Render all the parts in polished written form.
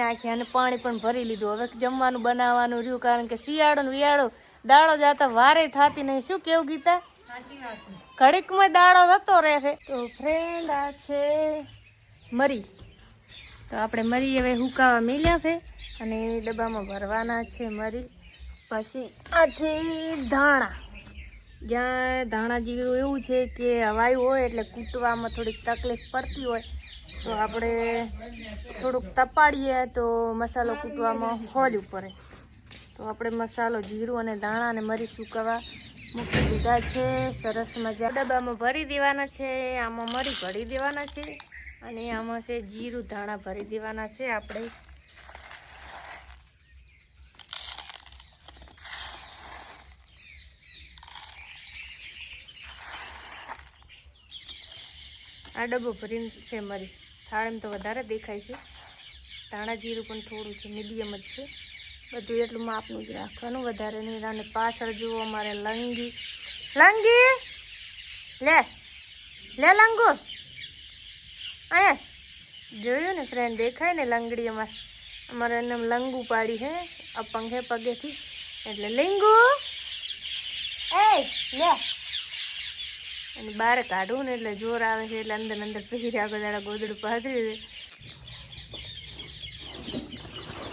નાખી અને પાણી પણ ભરી લીધું. હવે જમવાનું બનાવવાનું રહ્યું, કારણ કે શિયાળો ને વિયાળો દાડો જાતા વારે થતી નહીં. શું કેવું ગીતા? ઘડીકમાં દાડો જતો રહે છે. તો ફ્રેન્ડ આ છે મરી. તો આપણે મરી હવે હુકાવા મેલ્યા છે અને ડબ્બામાં ભરવાના છે મરી. પછી આ છે ધાણા. જ્યાં ધાણા જીરું એવું છે કે હવાયું હોય એટલે કૂટવામાં થોડીક તકલીફ પડતી હોય, તો આપણે થોડુંક તપાડીએ તો મસાલો કૂટવામાં હોજવું પડે. તો આપણે મસાલો જીરું અને દાણા અને મરી સુકાવા મૂકી દીધા છે. સરસ મજા ડબ્બામાં ભરી દેવાના છે. આમાં મરી ભરી દેવાના છે અને આમાં છે જીરું ધાણા ભરી દેવાના છે. આપણે આ ડબ્બો ભરીને છે મરી. થાળીમાં તો વધારે દેખાય છે. ધાણા જીરું પણ થોડું છે, મીડિયમ જ છે. બધું એટલું માપનું જ રાખવાનું, વધારે નહીં. અને પાછળ જુઓ અમારે લંગી લે લંગુ અહીંયા જોયું ને ફ્રેન્ડ, દેખાય ને લંગડી. અમારે એને લંગુ પાડી હે અપંગ હે પગેથી, એટલે લીંગુ એ લે. અને બહાર કાઢવું ને એટલે જોર આવે છે, એટલે અંદર અંદર પહેરી આગળ દાડા ગોદડું પાથરી દે.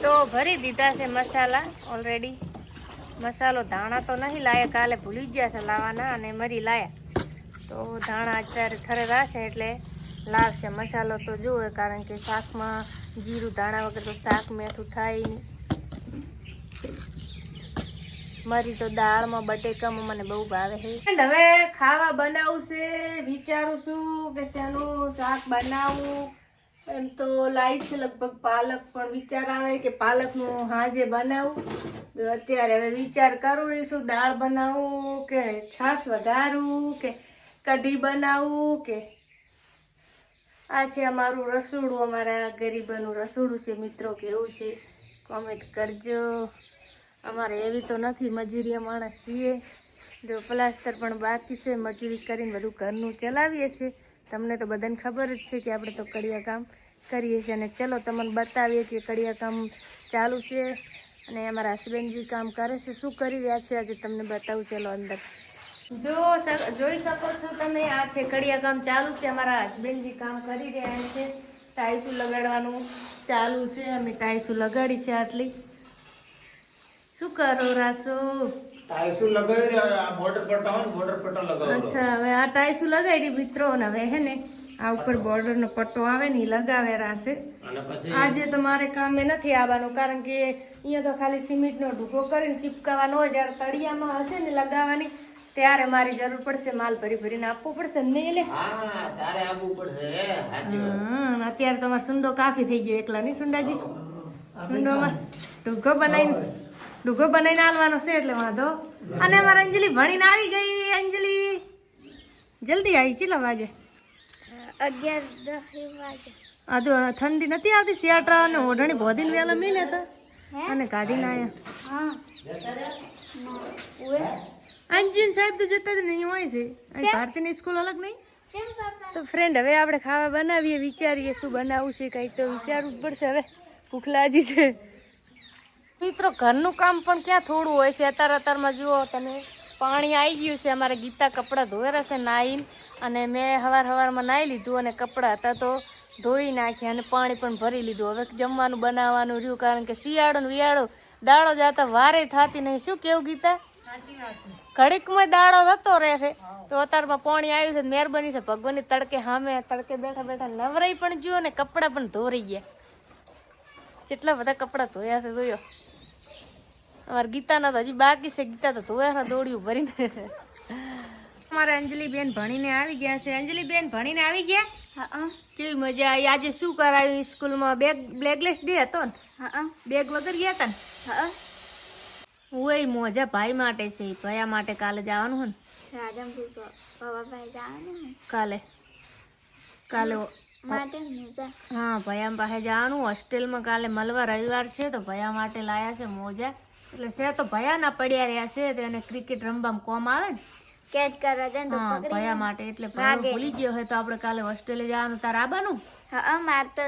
તો ભરી દીધા છે મસાલા ઓલરેડી. મસાલો ધાણા તો નહીં લાયા, કાલે ભૂલી ગયા છે લાવવાના, અને મરી લાયા. તો ધાણા અત્યારે ખરે રાશે એટલે લાવશે. મસાલો તો જોવે, કારણ કે શાકમાં જીરું ધાણા વગર તો શાક મીઠું થાય નહીં. મરી તો દાળમાં બટેકામાં મને બહુ ભાવે છે. હવે ખાવા બનાવું છે, વિચારું છું કે શેનું શાક બનાવું. એમ તો લાઈ છે લગભગ પાલક, પણ વિચાર આવે કે પાલકનું હાજે બનાવું. તો અત્યારે હવે વિચાર કરું રહીશું, દાળ બનાવું કે છાશ વઘારું કે કઢી બનાવું કે. આ છે અમારું રસોડું, અમારા ગરીબોનું રસોડું છે. મિત્રો કેવું છે કોમેન્ટ કરજો. અમારે એવી તો નથી, મજૂરીયા માણસ છીએ. જો પ્લાસ્ટર પણ બાકી છે, મજૂરી કરીને બધું ઘરનું ચલાવીએ છીએ. તમને તો બધાને ખબર જ છે કે આપણે તો કડિયા કામ કરીએ છીએ. અને ચલો તમને બતાવીએ કે કડિયા કામ ચાલુ છે અને અમારા હસબન્ડજી કામ કરે છે. શું કરી રહ્યા છે આજે તમને બતાવું. ચલો અંદર જોઈ શકો છો તમે. આ છે કડિયા કામ ચાલુ છે. અમારા હસબન્ડજી કામ કરી રહ્યા છે. ટાઈસું લગાડવાનું ચાલુ છે. અમે ટાઈસું લગાડી છે આટલી. શું કરો રાસો? ટાઈસું લગાવી રહ્યા, આ બોર્ડર પટ્ટા હોય ને, બોર્ડર પટ્ટા લગાવો. અચ્છા, હવે આ ટાઈસું લગાવી મિત્રો ને હવે હે ને આ ઉપર બોર્ડરનો પટ્ટો આવે ને એ લગાવે રાસે. આજે તો મારે કામે નથી આવવાનું, કારણ કે અહીંયા તો ખાલી સિમેન્ટનો ઢૂકો કરીને ચીપકાવાનો હોય. જ્યારે તળિયામાં હશે ને લગાવવાની ત્યારે મારી જરૂર પડશે. માલ ભરી ભરીને આપવો પડશે ને લે. હા, તારે આપવું પડશે. અત્યારે તમારો સુંડો કાફી થઈ ગયો એકલા નહીં સુંડાજી? સુંડોમાં ઢૂકો બનાવીને આલવાનો છે એટલે વાંધો. અને અમારે અંજલિ ભણીને આવી ગઈ. અંજલિ જલ્દી આવી. ચેલા વાગે? 11-10 વાગે. આ તો ઠંડી નથી આવતી. શિયાળા અને ઓઢણી બોધીને વેલા મિલે તો અને કાઢીને આયા. અંજીન સાહેબ તો જતા જ નહીં હોય છે. અહીં ભારતીની સ્કૂલ અલગ નહીં. તો ફ્રેન્ડ હવે આપણે ખાવા બનાવીએ, વિચારીએ શું બનાવવું છે. કંઈક તો વિચારવું જ પડશે. હવે ભૂખ લાગી છે મિત્રો. ઘરનું કામ પણ ક્યાં થોડું હોય છે. અત્યારમાં જુઓ તમે, પાણી આવી ગયું છે. અમારે ગીતા કપડાં ધોયેલા છે નાહીને, અને મેં સવારમાં નાહી લીધું અને કપડાં હતા તો ધોઈ નાખ્યા અને પાણી પણ ભરી લીધું. હવે જમવાનું બનાવવાનું રહ્યું, કારણ કે શિયાળો ને વિયાળો દાડો જાતા વારે થતી નહીં. શું કેવું ગીતા? ઘડીકમાં દાડો જતો રહે છે. તો અત્યારમાં પાણી આવ્યું છે. મહેરબાની છે ભગવાનની. તડકે બેઠા બેઠા નવરાઈ પણ જુઓ ને કપડાં પણ ધોરી ગયા. કેટલા બધા કપડાં ધોયા છે જોયો. અમારે ગીતાના તો હજી બાકી છે. ગીતા તો ધોયા દોડ્યું ભરીને. અમારે અંજલિ બેન ભણીને આવી ગયા છે. અંજલિ બેન ભણીને આવી ગયા? હા. કેવી મજા આવી? આજે શું કરાવ્યું સ્કૂલમાં? બ્લેકલેસ ડે હતો ને? હા. બેગ વગર ગયા હતા ને? હા. ઓય મોજા ભાઈ માટે છે. ભયા માટે કાલે જવાનું હોય ને? રાધનપુર ભાઈ જવાનું કાલે માટે મજા. હા, ભયા પાસે જવાનું હોસ્ટેલમાં કાલે મળવા. રવિવાર છે તો ભયા માટે લાયા છે મોજા. એટલે છે તો ભયા ના પડ્યા રહ્યા છે. તેને ક્રિકેટ રમવામાં કોમ આવે ને, કેચ કરવા જાય તો પકડી ભયા માટે. એટલે ભૂલી ગયો હોય તો આપણે કાલે હોસ્ટેલે જવાનું. તારે આવવાનું? હા, માર તો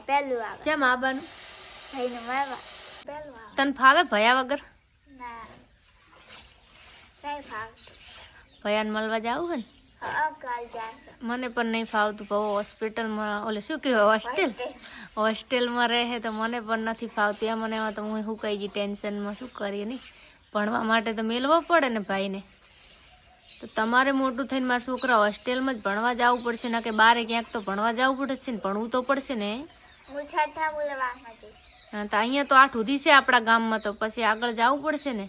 પહેલું આવે. કેમ આવવાનું? ભાઈને મારવા પહેલવા તને ફાવે ભયા વગર? ના કઈ ભાવ ભયાને મળવા જાવું હે ને? હા કાલ જાશે મને પણ નહીં ફાવતું ભાવ હોસ્પિટલમાં ઓલે શું કહેવાય હોસ્ટેલમાં રહે તો મને પણ નથી ફાવતું એમાં ને એમાં તો હું શું કહી ટેન્શનમાં શું કરીએ નહીં ભણવા માટે તો મેળવો પડે ને ભાઈને તો તમારે મોટું થઈને મારા છોકરા હોસ્ટેલમાં જ ભણવા જવું પડશે ને કે બારે ક્યાંક તો ભણવા જવું પડશે ને ભણવું તો પડશે ને હું છઠ્ઠા મુલવામાં જઈશ હા તો અહીંયા તો 8 સુધી છે આપણા ગામમાં તો પછી આગળ જવું પડશે ને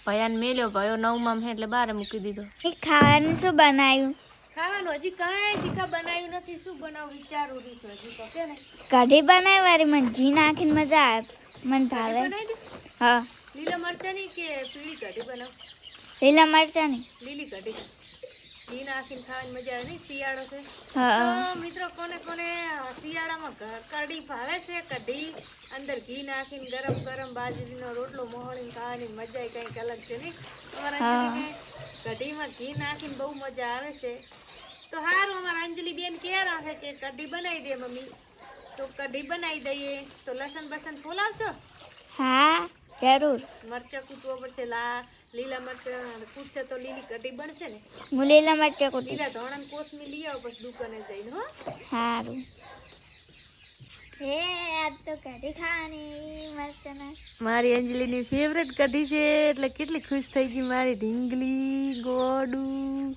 ભયાને મેલ્યો ભયો 9માં છે એટલે બારે મૂકી દીધો ખાવાનું શું બનાવ્યું ખાવાનું હજી કાંઈ દીકા બનાવ્યું નથી શું બનાવું વિચારું છું હજી તો છે ને કઢી બનાવી વાળી મને ઘી નાખીને મજા આવે મને ભાવે બનાવી દે હા લીલા મરચાની કે પીળી કઢી બનાવ લીલા મરચાંની લીલી કઢી ઘી નાખીને ખાવાની મજા આવે નહીં શિયાળો છે હા તો મિત્રો કોને કોને શિયાળામાં કઢી ભાવે છે કઢી અંદર ઘી નાખીને ગરમ ગરમ બાજરીનો રોટલો મોહળીને ખાવાની મજા કંઈક અલગ છે નહીં અમારા અંજલિને કઢીમાં ઘી નાખીને બહુ મજા આવે છે તો સારું અમારા અંજલિ બેન કહેરા છે કે કઢી બનાવી દે મમ્મી તો કઢી બનાવી દઈએ તો લસણ બસણ ફોલાવશો હા જરૂર મરચાં કૂટવો પડશે લીલા મરચાં કૂટશે તો લીલી કઢી બનશે ને હું લીલા મરચાં કૂટીશ લીલા ધોણા ને કોથમીર લઈ આવો પછી દુકાને જઈને હો સારું હે આજ તો કઢી ખાવાની મરચાં મારી અંજલિની ફેવરેટ કઢી છે એટલે કેટલી ખુશ થઈ ગઈ મારી ઢીંગલી ગોડું